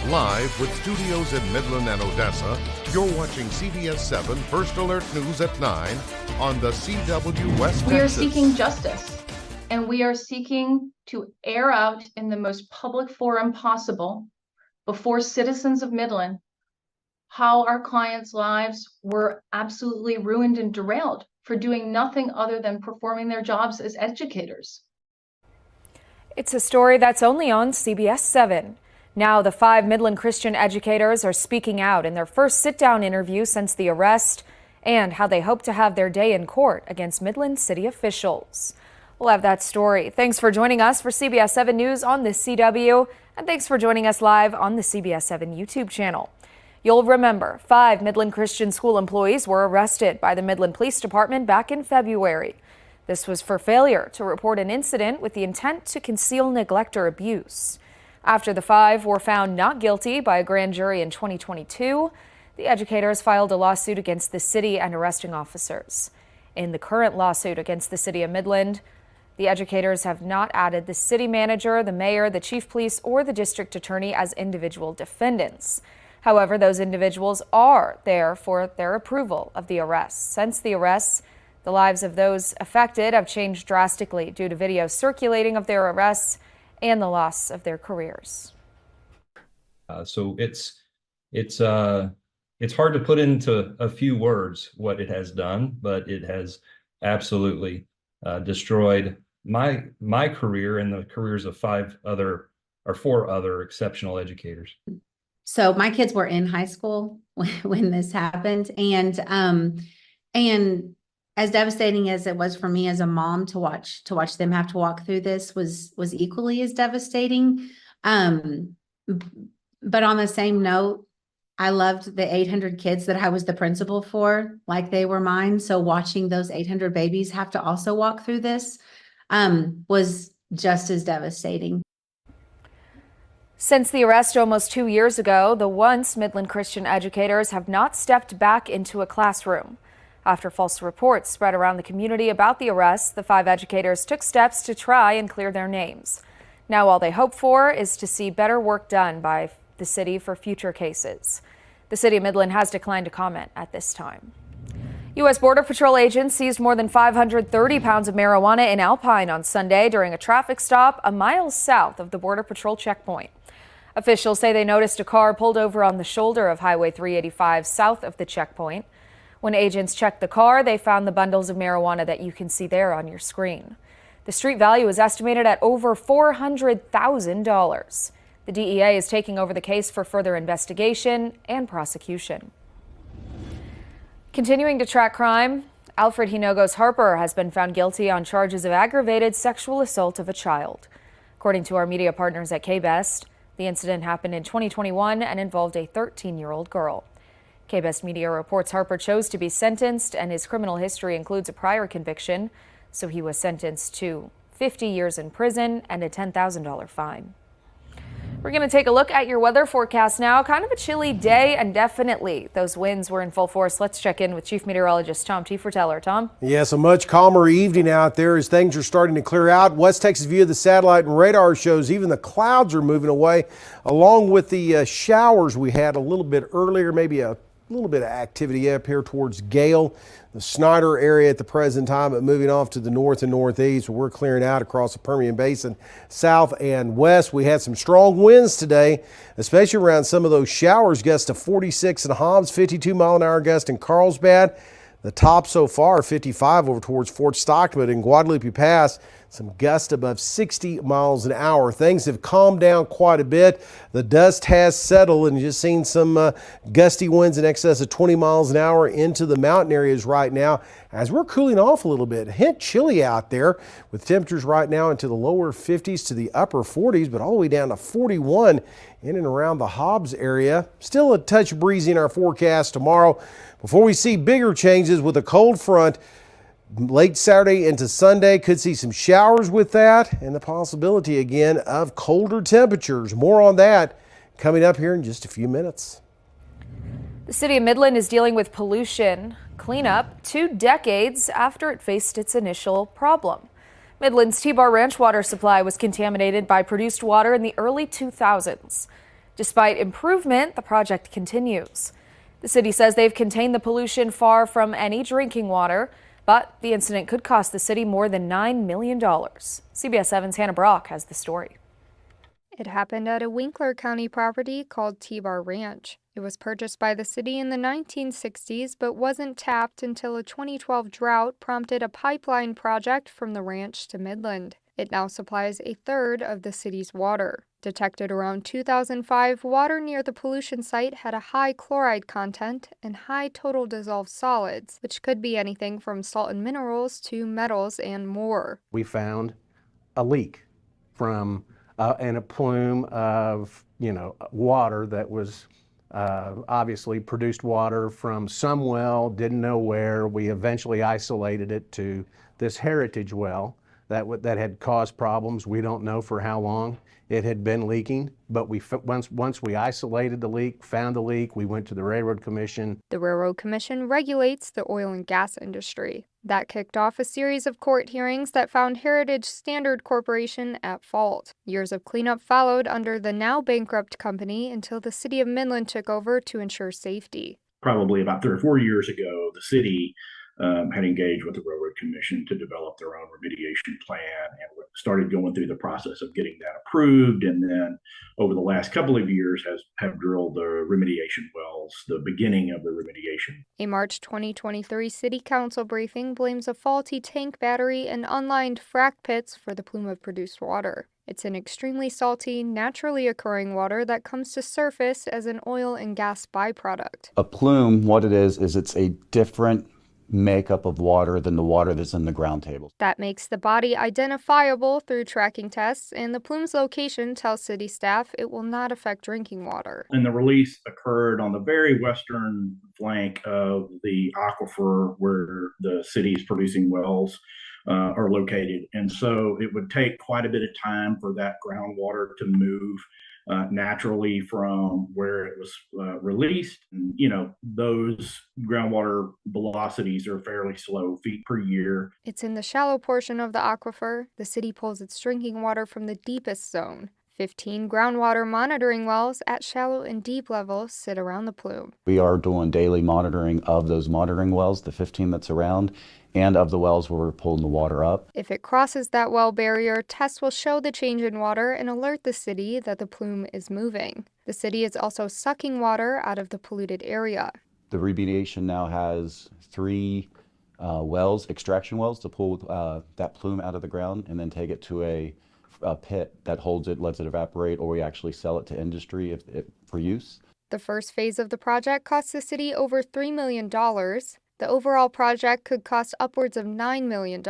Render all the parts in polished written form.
Live with studios in Midland and Odessa, you're watching CBS7 First Alert News at 9 on the CW West Texas. We are seeking justice, and we are seeking to air out in the most public forum possible before citizens of Midland how our clients' lives were absolutely ruined and derailed for doing nothing other than performing their jobs as educators. It's a story that's only on CBS7. Now, the 5 Midland Christian educators are speaking out in their first sit-down interview since the arrest and how they hope to have their day in court against Midland city officials. We'll have that story. Thanks for joining us for CBS7 News on the CW, and thanks for joining us live on the CBS7 YouTube channel. You'll remember 5 Midland Christian school employees were arrested by the Midland Police Department back in February. This was for failure to report an incident with the intent to conceal neglect or abuse. After the 5 were found not guilty by a grand jury in 2022, the educators filed a lawsuit against the city and arresting officers. In the current lawsuit against the city of Midland, the educators have not added the city manager, the mayor, the chief police, or the district attorney as individual defendants. However, those individuals are there for their approval of the arrests. Since the arrests, the lives of those affected have changed drastically due to video circulating of their arrests and the loss of their careers. So it's hard to put into a few words what it has done, but it has absolutely destroyed my career and the careers of 4 other exceptional educators. So my kids were in high school when this happened, and as devastating as it was for me as a mom to watch them have to walk through this was equally as devastating. But on the same note, I loved the 800 kids that I was the principal for, like they were mine. So watching those 800 babies have to also walk through this was just as devastating. Since the arrest almost 2 years ago, the once Midland Christian educators have not stepped back into a classroom. After false reports spread around the community about the arrests, the 5 educators took steps to try and clear their names. Now all they hope for is to see better work done by the city for future cases. The city of Midland has declined to comment at this time. U.S. Border Patrol agents seized more than 530 pounds of marijuana in Alpine on Sunday during a traffic stop a mile south of the Border Patrol checkpoint. Officials say they noticed a car pulled over on the shoulder of Highway 385 south of the checkpoint. When agents checked the car, they found the bundles of marijuana that you can see there on your screen. The street value is estimated at over $400,000. The DEA is taking over the case for further investigation and prosecution. Continuing to track crime, Alfred Hinogos Harper has been found guilty on charges of aggravated sexual assault of a child. According to our media partners at KBest, the incident happened in 2021 and involved a 13-year-old girl. KBest Media reports Harper chose to be sentenced, and his criminal history includes a prior conviction, so he was sentenced to 50 years in prison and a $10,000 fine. We're going to take a look at your weather forecast now. Kind of a chilly day, and definitely those winds were in full force. Let's check in with Chief Meteorologist Tom Tieferteller. Tom? Yes, a much calmer evening out there as things are starting to clear out. West Texas view of the satellite and radar shows even the clouds are moving away, along with the showers we had a little bit earlier, maybe a little bit of activity up here towards Gale, the Snyder area at the present time, but moving off to the north and northeast, we're clearing out across the Permian Basin, south and west. We had some strong winds today, especially around some of those showers, gusts to 46 in Hobbs, 52-mile-an-hour gust in Carlsbad. The top so far, 55 over towards Fort Stockton, but in Guadalupe Pass, some gusts above 60 miles an hour. Things have calmed down quite a bit. The dust has settled, and just seen some gusty winds in excess of 20 miles an hour into the mountain areas right now as we're cooling off a little bit. Hint chilly out there with temperatures right now into the lower 50s to the upper 40s, but all the way down to 41 in and around the Hobbs area. Still a touch breezy in our forecast tomorrow before we see bigger changes with a cold front. Late Saturday into Sunday, could see some showers with that and the possibility again of colder temperatures. More on that coming up here in just a few minutes. The city of Midland is dealing with pollution cleanup 2 decades after it faced its initial problem. Midland's T-Bar Ranch water supply was contaminated by produced water in the early 2000s. Despite improvement, the project continues. The city says they've contained the pollution far from any drinking water, but the incident could cost the city more than $9 million. CBS 7's Hannah Brock has the story. It happened at a Winkler County property called T-Bar Ranch. It was purchased by the city in the 1960s, but wasn't tapped until a 2012 drought prompted a pipeline project from the ranch to Midland. It now supplies a third of the city's water. Detected around 2005, water near the pollution site had a high chloride content and high total dissolved solids, which could be anything from salt and minerals to metals and more. We found a leak from and a plume of, water that was obviously produced water from some well, didn't know where. We eventually isolated it to this heritage well that had caused problems. We don't know for how long it had been leaking, but once we isolated the leak, found the leak, we went to the Railroad Commission. The Railroad Commission regulates the oil and gas industry. That kicked off a series of court hearings that found Heritage Standard Corporation at fault. Years of cleanup followed under the now bankrupt company until the city of Midland took over to ensure safety. Probably about 3 or 4 years ago, the city had engaged with the Railroad Commission to develop their own remediation plan and started going through the process of getting that approved. And then over the last couple of years have drilled the remediation wells, the beginning of the remediation. A March 2023 City Council briefing blames a faulty tank battery and unlined frac pits for the plume of produced water. It's an extremely salty, naturally occurring water that comes to surface as an oil and gas byproduct. A plume, what it is it's a different makeup of water than the water that's in the ground table. That makes the body identifiable through tracking tests, and the plume's location tells city staff it will not affect drinking water. And the release occurred on the very western flank of the aquifer where the city's producing wells are located. And so it would take quite a bit of time for that groundwater to move naturally from where it was released. And, those groundwater velocities are fairly slow, feet per year. It's in the shallow portion of the aquifer. The city pulls its drinking water from the deepest zone. 15 groundwater monitoring wells at shallow and deep levels sit around the plume. We are doing daily monitoring of those monitoring wells, the 15 that's around, and of the wells where we're pulling the water up. If it crosses that well barrier, tests will show the change in water and alert the city that the plume is moving. The city is also sucking water out of the polluted area. The remediation now has 3 wells, extraction wells, to pull that plume out of the ground and then take it to a pit that holds it, lets it evaporate, or we actually sell it to industry for use. The first phase of the project cost the city over $3 million. The overall project could cost upwards of $9 million.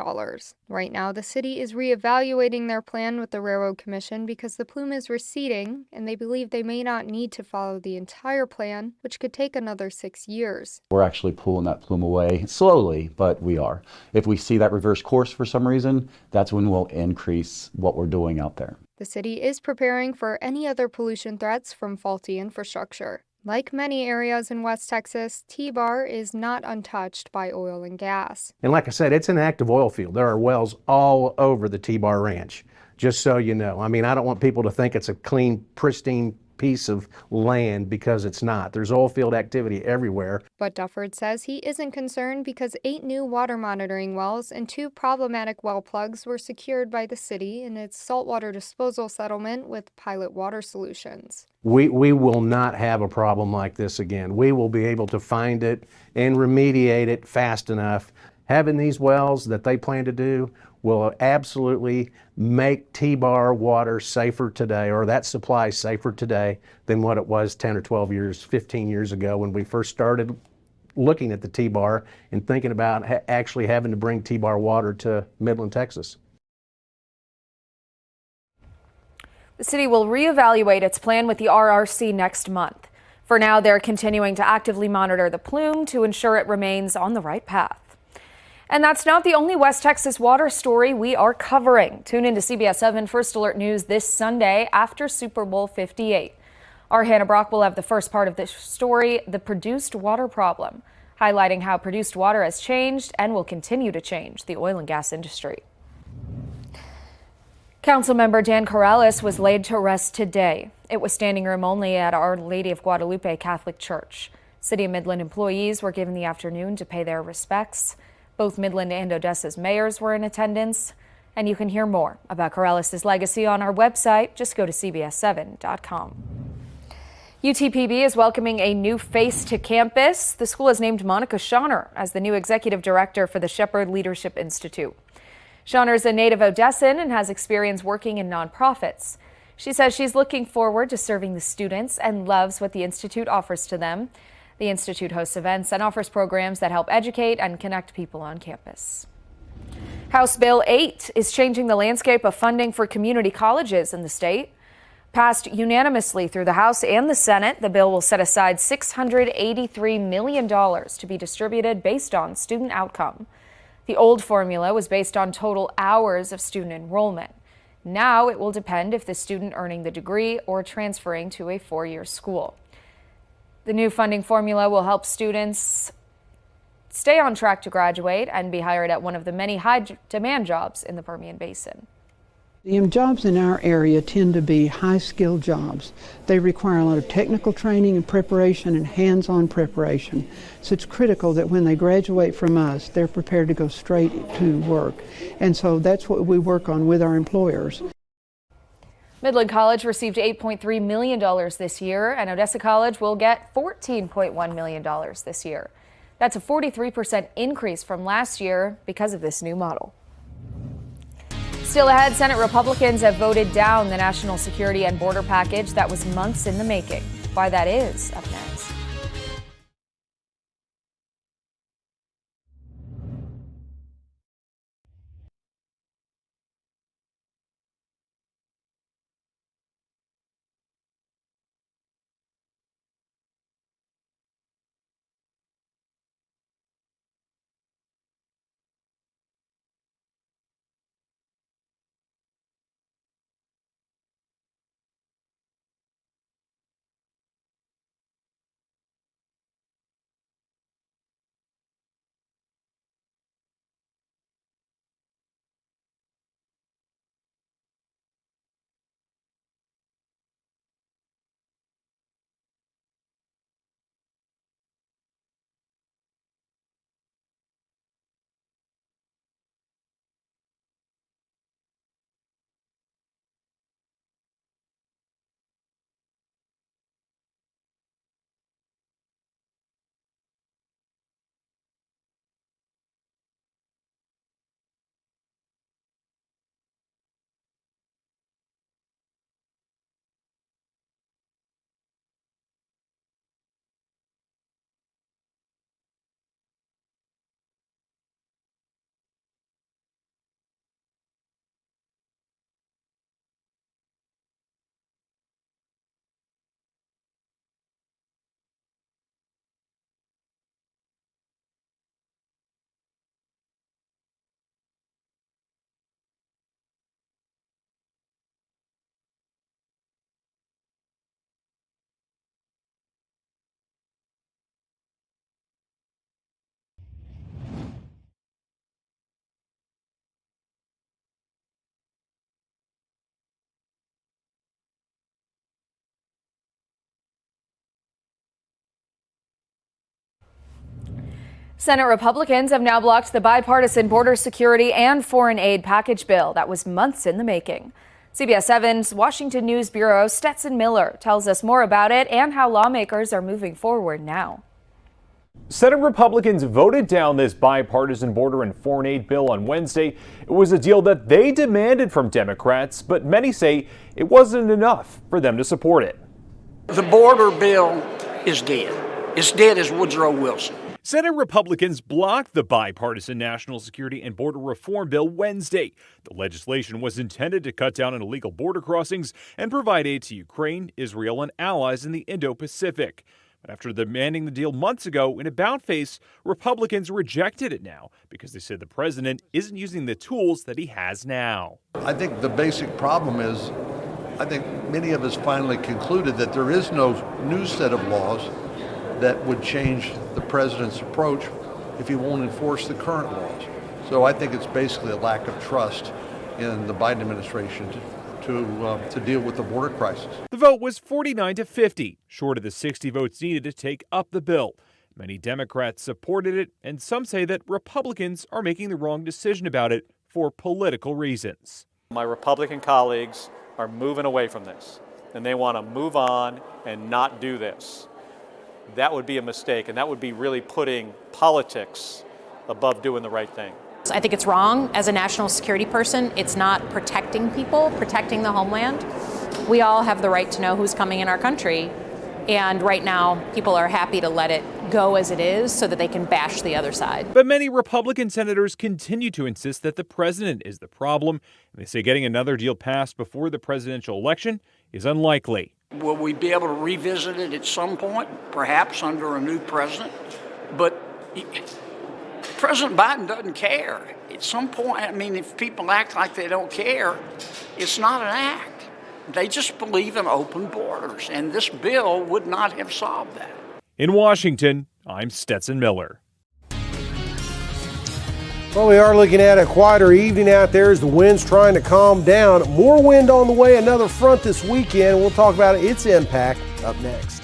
Right now, the city is reevaluating their plan with the Railroad Commission because the plume is receding, and they believe they may not need to follow the entire plan, which could take another 6 years. We're actually pulling that plume away slowly, but we are. If we see that reverse course for some reason, that's when we'll increase what we're doing out there. The city is preparing for any other pollution threats from faulty infrastructure. Like many areas in West Texas, T-Bar is not untouched by oil and gas. And like I said, it's an active oil field. There are wells all over the T-Bar Ranch, just so you know. I mean, I don't want people to think it's a clean, pristine piece of land because it's not. There's oil field activity everywhere. But Dufford says he isn't concerned because 8 new water monitoring wells and 2 problematic well plugs were secured by the city in its saltwater disposal settlement with Pilot Water Solutions. We will not have a problem like this again. We will be able to find it and remediate it fast enough. Having these wells that they plan to do will absolutely make T-Bar water safer today, or that supply safer today than what it was 10 or 12 years, 15 years ago when we first started looking at the T-Bar and thinking about actually having to bring T-Bar water to Midland, Texas. The city will reevaluate its plan with the RRC next month. For now, they're continuing to actively monitor the plume to ensure it remains on the right path. And that's not the only West Texas water story we are covering. Tune into CBS 7 First Alert News this Sunday after Super Bowl 58. Our Hannah Brock will have the first part of this story, the produced water problem, highlighting how produced water has changed and will continue to change the oil and gas industry. Councilmember Dan Corrales was laid to rest today. It was standing room only at Our Lady of Guadalupe Catholic Church. City of Midland employees were given the afternoon to pay their respects. Both Midland and Odessa's mayors were in attendance. And you can hear more about Corrales' legacy on our website. Just go to CBS7.com. UTPB is welcoming a new face to campus. The school has named Monica Schauner as the new executive director for the Shepherd Leadership Institute. Schauner is a native Odessan and has experience working in nonprofits. She says she's looking forward to serving the students and loves what the Institute offers to them. The Institute hosts events and offers programs that help educate and connect people on campus. House Bill 8 is changing the landscape of funding for community colleges in the state. Passed unanimously through the House and the Senate, the bill will set aside $683 million to be distributed based on student outcome. The old formula was based on total hours of student enrollment. Now it will depend if the student earning the degree or transferring to a four-year school. The new funding formula will help students stay on track to graduate and be hired at one of the many high-demand jobs in the Permian Basin. The jobs in our area tend to be high-skilled jobs. They require a lot of technical training and preparation and hands-on preparation. So it's critical that when they graduate from us, they're prepared to go straight to work. And so that's what we work on with our employers. Midland College received $8.3 million this year, and Odessa College will get $14.1 million this year. That's a 43% increase from last year because of this new model. Still ahead, Senate Republicans have voted down the national security and border package that was months in the making. Why that is, up next. Senate Republicans have now blocked the bipartisan border security and foreign aid package bill that was months in the making. CBS 7's Washington News Bureau Stetson Miller tells us more about it and how lawmakers are moving forward now. Senate Republicans voted down this bipartisan border and foreign aid bill on Wednesday. It was a deal that they demanded from Democrats, but many say it wasn't enough for them to support it. The border bill is dead. It's dead as Woodrow Wilson. Senate Republicans blocked the bipartisan national security and border reform bill Wednesday. The legislation was intended to cut down on illegal border crossings and provide aid to Ukraine, Israel, and allies in the Indo-Pacific. But after demanding the deal months ago in about-face, Republicans rejected it now because they said the president isn't using the tools that he has now. I think the basic problem is, I think many of us finally concluded that there is no new set of laws that would change the president's approach if he won't enforce the current laws. So I think it's basically a lack of trust in the Biden administration to deal with the border crisis. The vote was 49 to 50, short of the 60 votes needed to take up the bill. Many Democrats supported it, and some say that Republicans are making the wrong decision about it for political reasons. My Republican colleagues are moving away from this, and they want to move on and not do this. That would be a mistake, and that would be really putting politics above doing the right thing. I think it's wrong. As a national security person, it's not protecting people, protecting the homeland. We all have the right to know who's coming in our country. And right now, people are happy to let it go as it is so that they can bash the other side. But many Republican senators continue to insist that the president is the problem. And they say getting another deal passed before the presidential election is unlikely. Will we be able to revisit it at some point, perhaps under a new president? But President Biden doesn't care. At some point, I mean, if people act like they don't care, it's not an act. They just believe in open borders, and this bill would not have solved that. In Washington, I'm Stetson Miller. Well, we are looking at a quieter evening out there as the wind's trying to calm down. More wind on the way, another front this weekend. We'll talk about its impact up next.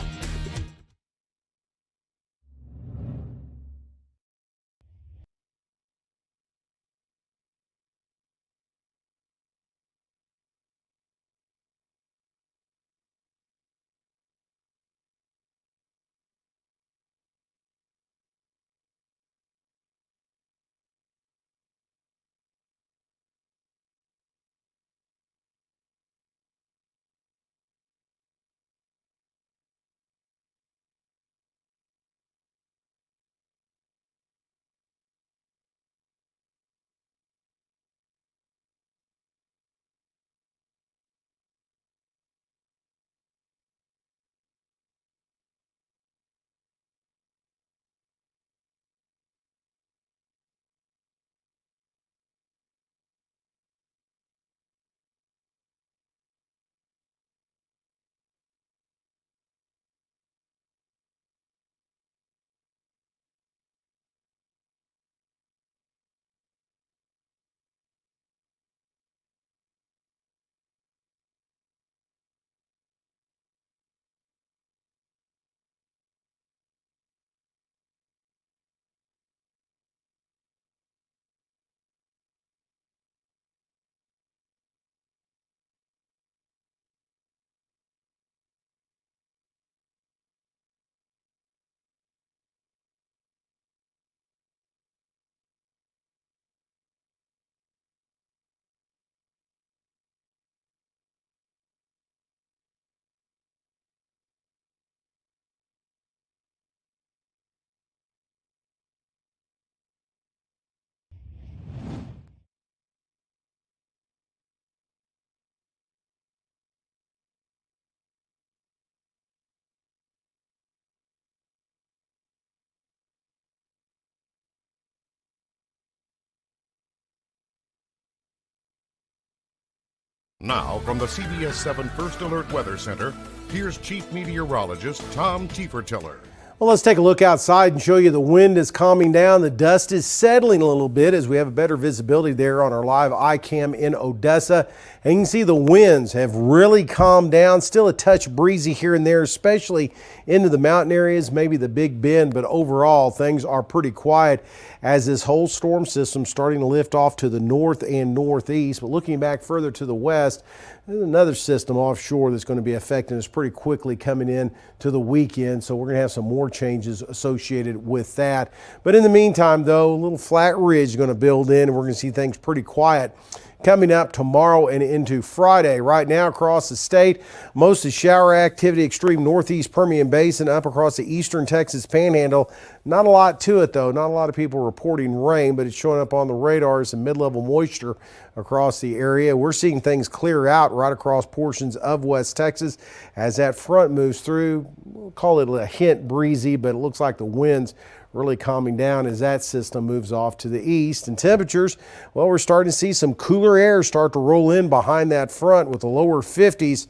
Now, from the CBS7 First Alert Weather Center, here's Chief Meteorologist Tom Tiefertiller. Well, let's take a look outside and show you the wind is calming down. The dust is settling a little bit as we have a better visibility there on our live iCam in Odessa. And you can see the winds have really calmed down. Still a touch breezy here and there, especially into the mountain areas, maybe the Big Bend. But overall, things are pretty quiet as this whole storm system starting to lift off to the north and northeast. But looking back further to the west, there's another system offshore that's going to be affecting us pretty quickly coming in to the weekend. So we're going to have some more changes associated with that. But in the meantime, though, a little flat ridge is going to build in, and we're going to see things pretty quiet coming up tomorrow and into Friday. Right now across the state, most of shower activity, extreme northeast Permian Basin up across the eastern Texas Panhandle. Not a lot to it, though. Not a lot of people reporting rain, but it's showing up on the radar as some mid-level moisture across the area. We're seeing things clear out right across portions of West Texas as that front moves through. We'll call it a hint breezy, but it looks like the winds really calming down as that system moves off to the east. And temperatures, well, we're starting to see some cooler air start to roll in behind that front with the lower 50s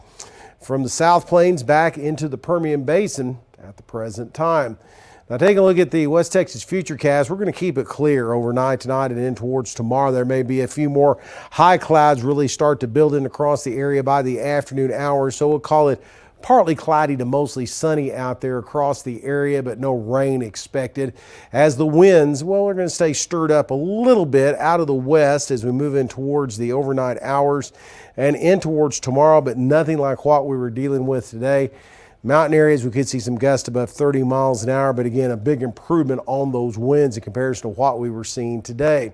from the South Plains back into the Permian Basin at the present time. Now, taking a look at the West Texas Futurecast, we're going to keep it clear overnight tonight and in towards tomorrow. There may be a few more high clouds really start to build in across the area by the afternoon hours. So we'll call it partly cloudy to mostly sunny out there across the area, but no rain expected. As the winds, well, they're going to stay stirred up a little bit out of the west as we move in towards the overnight hours and in towards tomorrow, but nothing like what we were dealing with today. Mountain areas, we could see some gusts above 30 miles an hour, but again, a big improvement on those winds in comparison to what we were seeing today.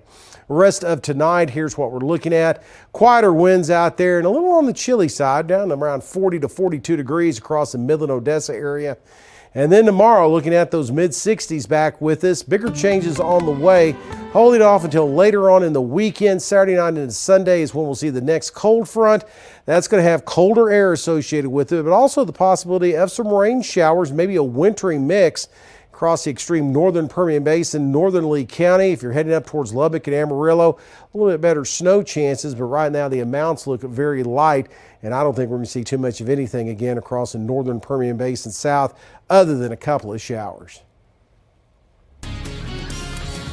The rest of tonight, here's what we're looking at. Quieter winds out there and a little on the chilly side, down to around 40 to 42 degrees across the Midland, Odessa area. And then tomorrow, looking at those mid-60s back with us. Bigger changes on the way. Holding off until later on in the weekend. Saturday night into Sunday is when we'll see the next cold front. That's going to have colder air associated with it, but also the possibility of some rain showers, maybe a wintry mix across the extreme northern Permian Basin, northern Lee County. If you're heading up towards Lubbock and Amarillo, a little bit better snow chances, but right now the amounts look very light, and I don't think we're going to see too much of anything again across the northern Permian Basin south, other than a couple of showers.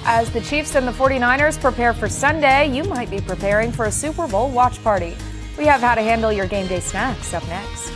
As the Chiefs and the 49ers prepare for Sunday, you might be preparing for a Super Bowl watch party. We have how to handle your game day snacks up next.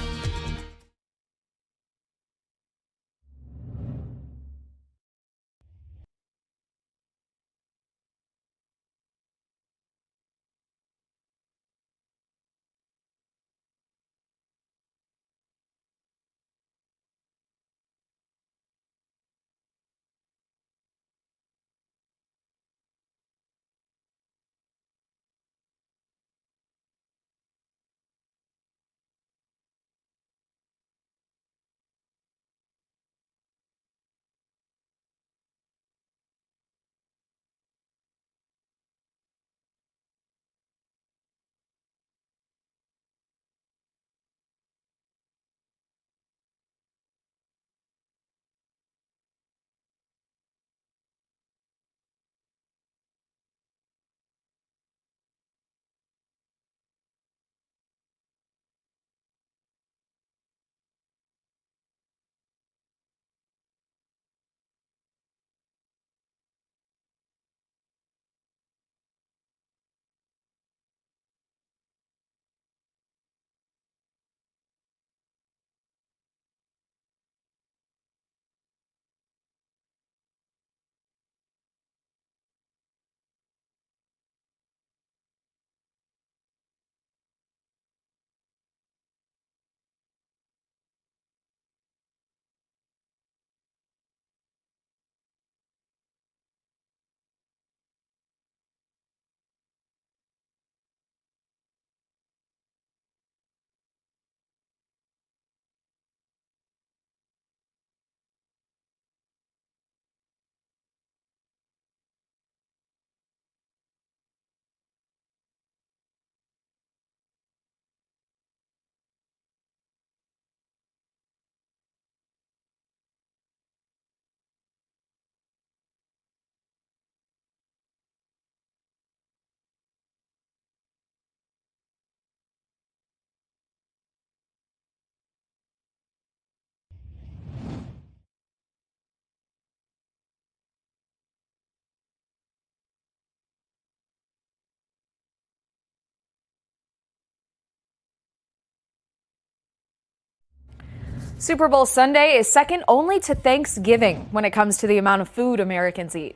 Super Bowl Sunday is second only to Thanksgiving when it comes to the amount of food Americans eat.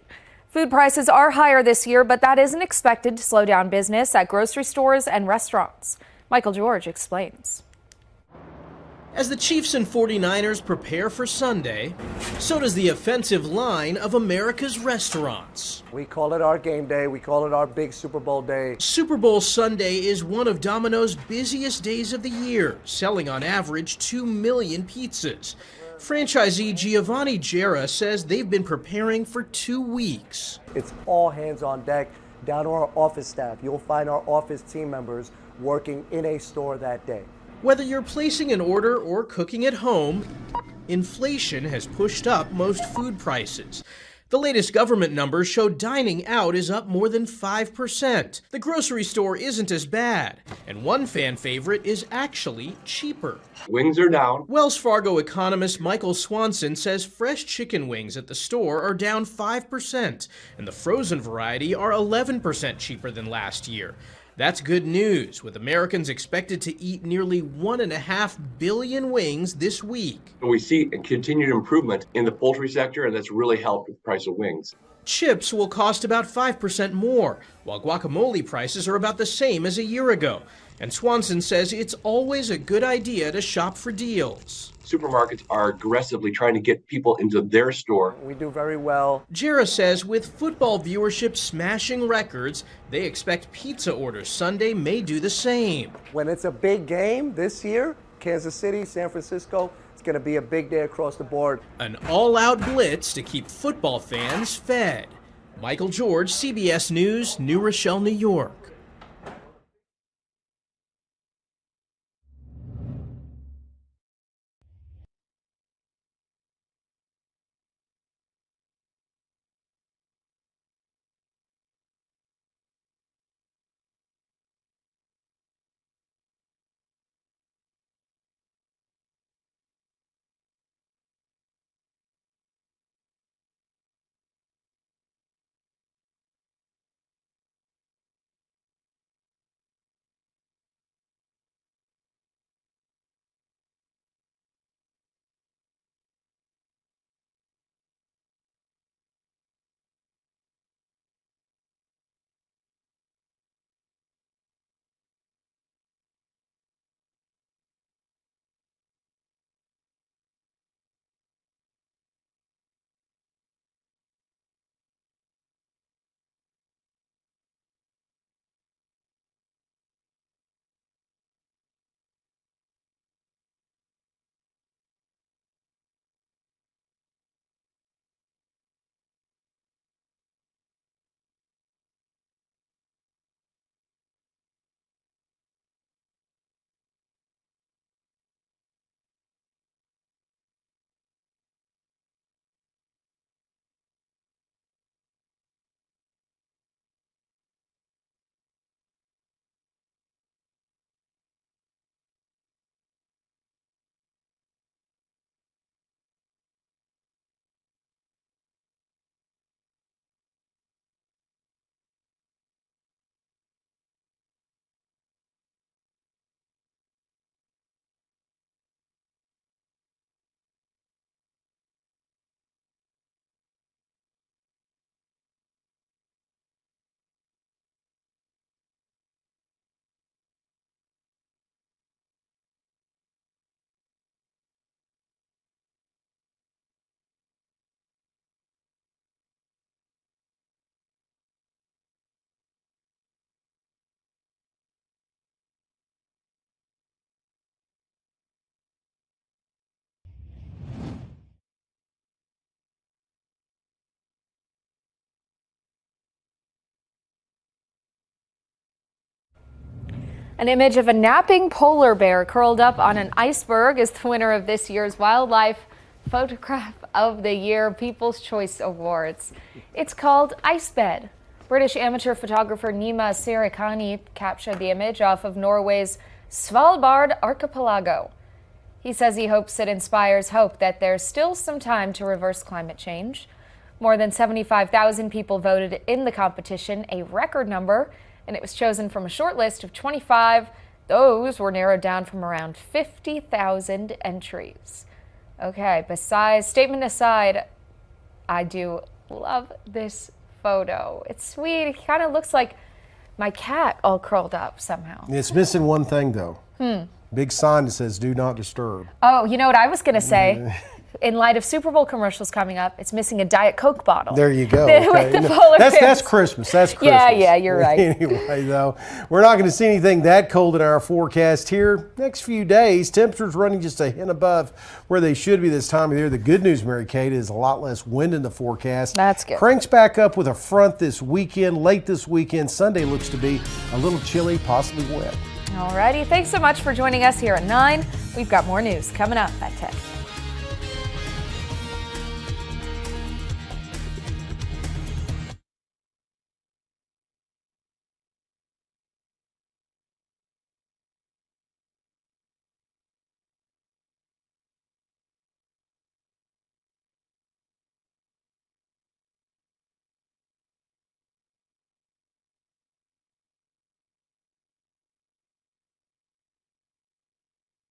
Food prices are higher this year, but that isn't expected to slow down business at grocery stores and restaurants. Michael George explains. As the Chiefs and 49ers prepare for Sunday, so does the offensive line of America's restaurants. We call it our game day. We call it our big Super Bowl day. Super Bowl Sunday is one of Domino's busiest days of the year, selling on average 2 million pizzas. Franchisee Giovanni Gera says they've been preparing for 2 weeks. It's all hands on deck, down to our office staff. You'll find our office team members working in a store that day. Whether you're placing an order or cooking at home, inflation has pushed up most food prices. The latest government numbers show dining out is up more than 5%. The grocery store isn't as bad, and one fan favorite is actually cheaper. Wings are down. Wells Fargo economist Michael Swanson says fresh chicken wings at the store are down 5%, and the frozen variety are 11% cheaper than last year. That's good news, with Americans expected to eat nearly 1.5 billion wings this week. We see a continued improvement in the poultry sector, and that's really helped with the price of wings. Chips will cost about 5% more, while guacamole prices are about the same as a year ago. And Swanson says it's always a good idea to shop for deals. Supermarkets are aggressively trying to get people into their store. We do very well. Jera says with football viewership smashing records, they expect pizza orders Sunday may do the same. When it's a big game this year, Kansas City, San Francisco, it's going to be a big day across the board. An all-out blitz to keep football fans fed. Michael George, CBS News, New Rochelle, New York. An image of a napping polar bear curled up on an iceberg is the winner of this year's Wildlife Photograph of the Year People's Choice Awards. It's called Ice Bed. British amateur photographer Nima Sirikani captured the image off of Norway's Svalbard archipelago. He says he hopes it inspires hope that there's still some time to reverse climate change. More than 75,000 people voted in the competition, a record number, and it was chosen from a short list of 25. Those were narrowed down from around 50,000 entries. Okay, statement aside, I do love this photo. It's sweet. It kind of looks like my cat all curled up somehow. It's missing one thing though. Big sign that says "Do not disturb." Oh, you know what I was going to say? In light of Super Bowl commercials coming up, it's missing a Diet Coke bottle. There you go. With the polar bears. That's Christmas. That's Christmas. Yeah, you're right. Anyway, though, we're not going to see anything that cold in our forecast here. Next few days, temperatures running just a hint above where they should be this time of year. The good news, Mary Kate, is a lot less wind in the forecast. That's good. Cranks back up with a front this weekend. Late this weekend, Sunday looks to be a little chilly, possibly wet. Alrighty, thanks so much for joining us here at 9. We've got more news coming up at 10.